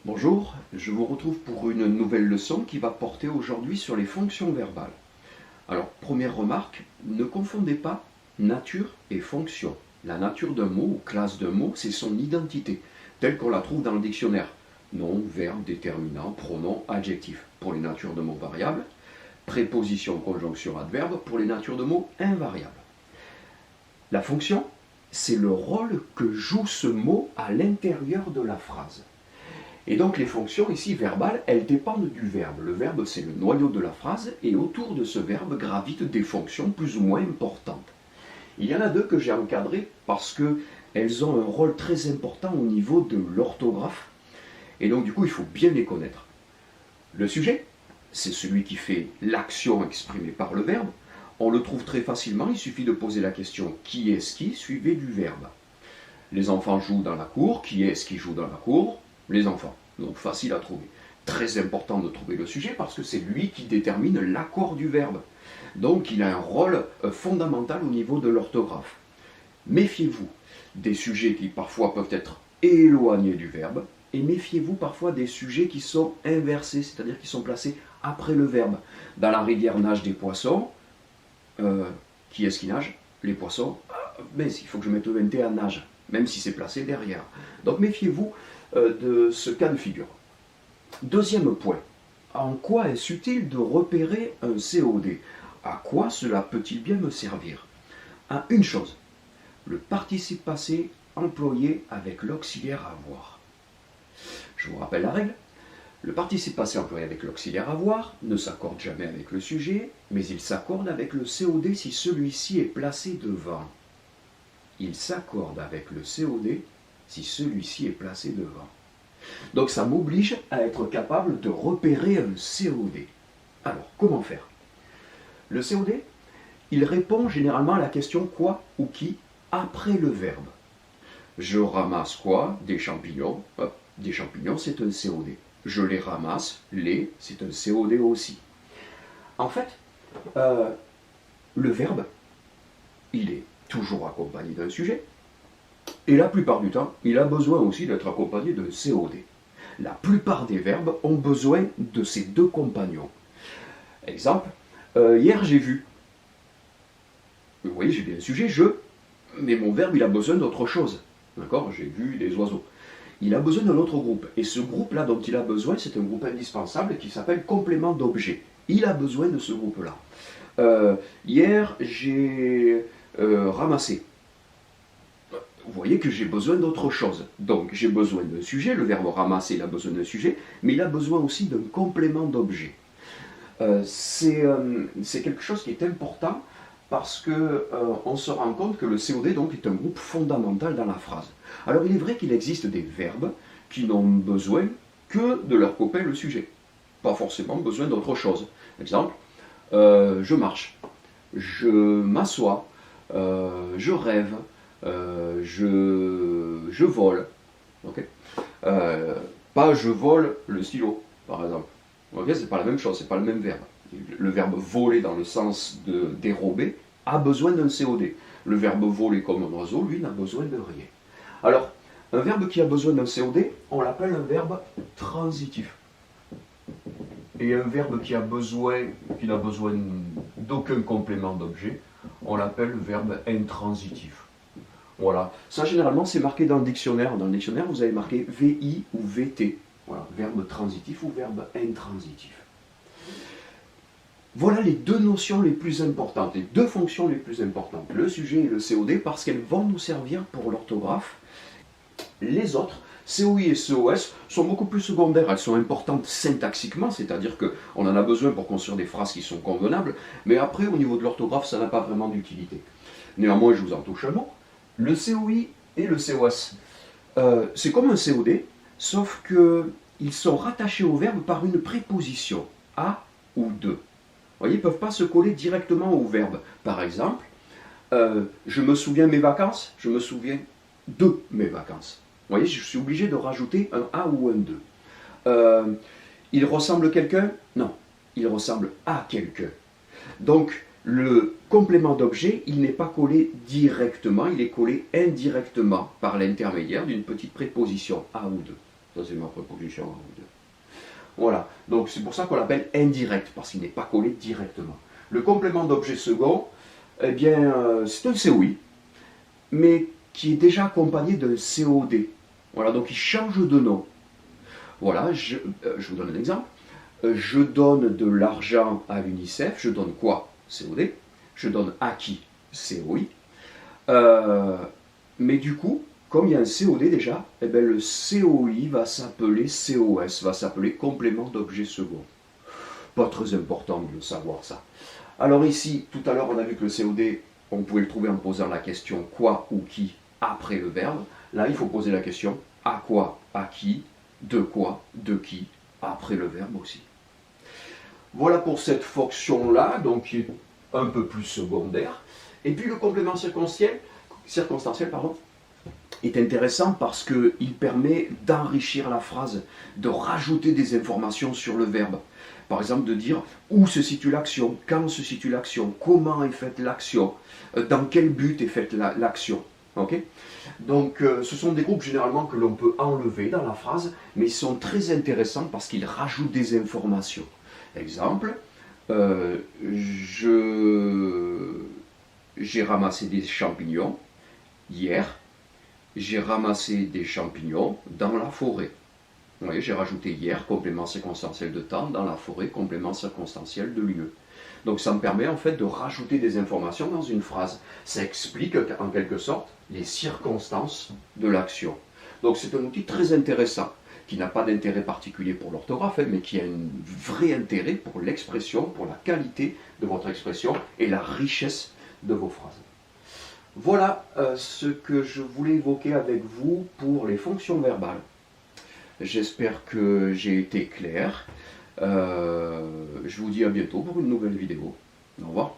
Bonjour, je vous retrouve pour une nouvelle leçon qui va porter aujourd'hui sur les fonctions verbales. Alors, première remarque, ne confondez pas nature et fonction. La nature d'un mot ou classe d'un mot, c'est son identité, telle qu'on la trouve dans le dictionnaire. Nom, verbe, déterminant, pronom, adjectif pour les natures de mots variables, préposition, conjonction, adverbe pour les natures de mots invariables. La fonction, c'est le rôle que joue ce mot à l'intérieur de la phrase. Et donc les fonctions ici verbales, elles dépendent du verbe. Le verbe, c'est le noyau de la phrase et autour de ce verbe gravitent des fonctions plus ou moins importantes. Il y en a deux que j'ai encadrées parce qu'elles ont un rôle très important au niveau de l'orthographe et donc du coup il faut bien les connaître. Le sujet, c'est celui qui fait l'action exprimée par le verbe. On le trouve très facilement, il suffit de poser la question qui est-ce qui suivi du verbe. Les enfants jouent dans la cour, qui est-ce qui joue dans la cour? Les enfants. Donc facile à trouver. Très important de trouver le sujet parce que c'est lui qui détermine l'accord du verbe. Donc il a un rôle fondamental au niveau de l'orthographe. Méfiez-vous des sujets qui parfois peuvent être éloignés du verbe et méfiez-vous parfois des sujets qui sont inversés, c'est-à-dire qui sont placés après le verbe. Dans la rivière nagent des poissons. Qui est-ce qui nage? Les poissons. Mais il faut que je mette le NT à nage, même si c'est placé derrière. Donc méfiez-vous de ce cas de figure. Deuxième point, en quoi est-ce utile de repérer un COD? À quoi cela peut-il bien me servir? À une chose, le participe passé employé avec l'auxiliaire avoir. Je vous rappelle la règle. Le participe passé employé avec l'auxiliaire avoir ne s'accorde jamais avec le sujet, mais il s'accorde avec le COD si celui-ci est placé devant. Il s'accorde avec le COD si celui-ci est placé devant. Donc ça m'oblige à être capable de repérer un COD. Alors, comment faire? Le COD, il répond généralement à la question quoi ou qui après le verbe. Je ramasse quoi? Des champignons. Hop, des champignons, c'est un COD. Je les ramasse, les, c'est un COD aussi. En fait, le verbe, il est toujours accompagné d'un sujet. Et la plupart du temps, il a besoin aussi d'être accompagné d'un COD. La plupart des verbes ont besoin de ces deux compagnons. Exemple, hier j'ai vu. Vous voyez, j'ai bien un sujet, je, mais mon verbe il a besoin d'autre chose. D'accord? J'ai vu des oiseaux. Il a besoin d'un autre groupe. Et ce groupe-là dont il a besoin, c'est un groupe indispensable qui s'appelle complément d'objet. Il a besoin de ce groupe-là. Hier, j'ai ramassé. Vous voyez que j'ai besoin d'autre chose. Donc j'ai besoin d'un sujet, le verbe ramasser, il a besoin d'un sujet, mais il a besoin aussi d'un complément d'objet. C'est quelque chose qui est important parce qu'on se rend compte que le COD donc, est un groupe fondamental dans la phrase. Alors il est vrai qu'il existe des verbes qui n'ont besoin que de leur copain le sujet, pas forcément besoin d'autre chose. Exemple, je marche, je m'assois, je rêve, je vole. Okay, pas je vole le stylo, par exemple. Okay, c'est pas la même chose, c'est pas le même verbe. Le verbe voler dans le sens de dérober a besoin d'un COD. Le verbe voler comme un oiseau, lui, n'a besoin de rien. Alors, un verbe qui a besoin d'un COD, on l'appelle un verbe transitif. Et un verbe qui n'a besoin d'aucun complément d'objet, on l'appelle le verbe intransitif. Voilà. Ça, généralement, c'est marqué dans le dictionnaire. Dans le dictionnaire, vous avez marqué VI ou VT. Voilà, verbe transitif ou verbe intransitif. Voilà les deux notions les plus importantes, les deux fonctions les plus importantes, le sujet et le COD, parce qu'elles vont nous servir pour l'orthographe. Les autres, COI et COS, sont beaucoup plus secondaires. Elles sont importantes syntaxiquement, c'est-à-dire qu'on en a besoin pour construire des phrases qui sont convenables, mais après, au niveau de l'orthographe, ça n'a pas vraiment d'utilité. Néanmoins, je vous en touche un mot. Le COI et le COS, c'est comme un COD, sauf qu'ils sont rattachés au verbe par une préposition, à ou de. Vous voyez, ils ne peuvent pas se coller directement au verbe. Par exemple, je me souviens mes vacances, je me souviens de mes vacances. Vous voyez, je suis obligé de rajouter un A ou un de. Il ressemble à quelqu'un? Non, il ressemble à quelqu'un. Donc, le complément d'objet, il n'est pas collé directement, il est collé indirectement par l'intermédiaire d'une petite préposition à ou de. Ça, c'est ma préposition. Voilà, donc c'est pour ça qu'on l'appelle indirect, parce qu'il n'est pas collé directement. Le complément d'objet second, eh bien, c'est un COI, mais qui est déjà accompagné d'un COD. Voilà, donc il change de nom. Voilà, je vous donne un exemple. Je donne de l'argent à l'UNICEF, je donne quoi? COD. Je donne à qui? COI. Mais du coup, comme il y a un COD déjà, eh bien le COI va s'appeler COS, va s'appeler complément d'objet second. Pas très important de le savoir ça. Alors ici, tout à l'heure, on a vu que le COD, on pouvait le trouver en posant la question quoi ou qui après le verbe. Là, il faut poser la question à quoi, à qui, de quoi, de qui, après le verbe aussi. Voilà pour cette fonction-là, donc qui est un peu plus secondaire. Et puis le complément circonstanciel, est intéressant parce qu'il permet d'enrichir la phrase, de rajouter des informations sur le verbe. Par exemple, de dire où se situe l'action, quand se situe l'action, comment est faite l'action, dans quel but est faite l'action. Okay, donc ce sont des groupes généralement que l'on peut enlever dans la phrase, mais ils sont très intéressants parce qu'ils rajoutent des informations. Exemple, j'ai ramassé des champignons hier, j'ai ramassé des champignons dans la forêt. Vous voyez, j'ai rajouté hier, complément circonstanciel de temps, dans la forêt, complément circonstanciel de lieu. Donc ça me permet en fait de rajouter des informations dans une phrase. Ça explique en quelque sorte les circonstances de l'action. Donc c'est un outil très intéressant, qui n'a pas d'intérêt particulier pour l'orthographe, mais qui a un vrai intérêt pour l'expression, pour la qualité de votre expression et la richesse de vos phrases. Voilà ce que je voulais évoquer avec vous pour les fonctions verbales. J'espère que j'ai été clair. Je vous dis à bientôt pour une nouvelle vidéo. Au revoir.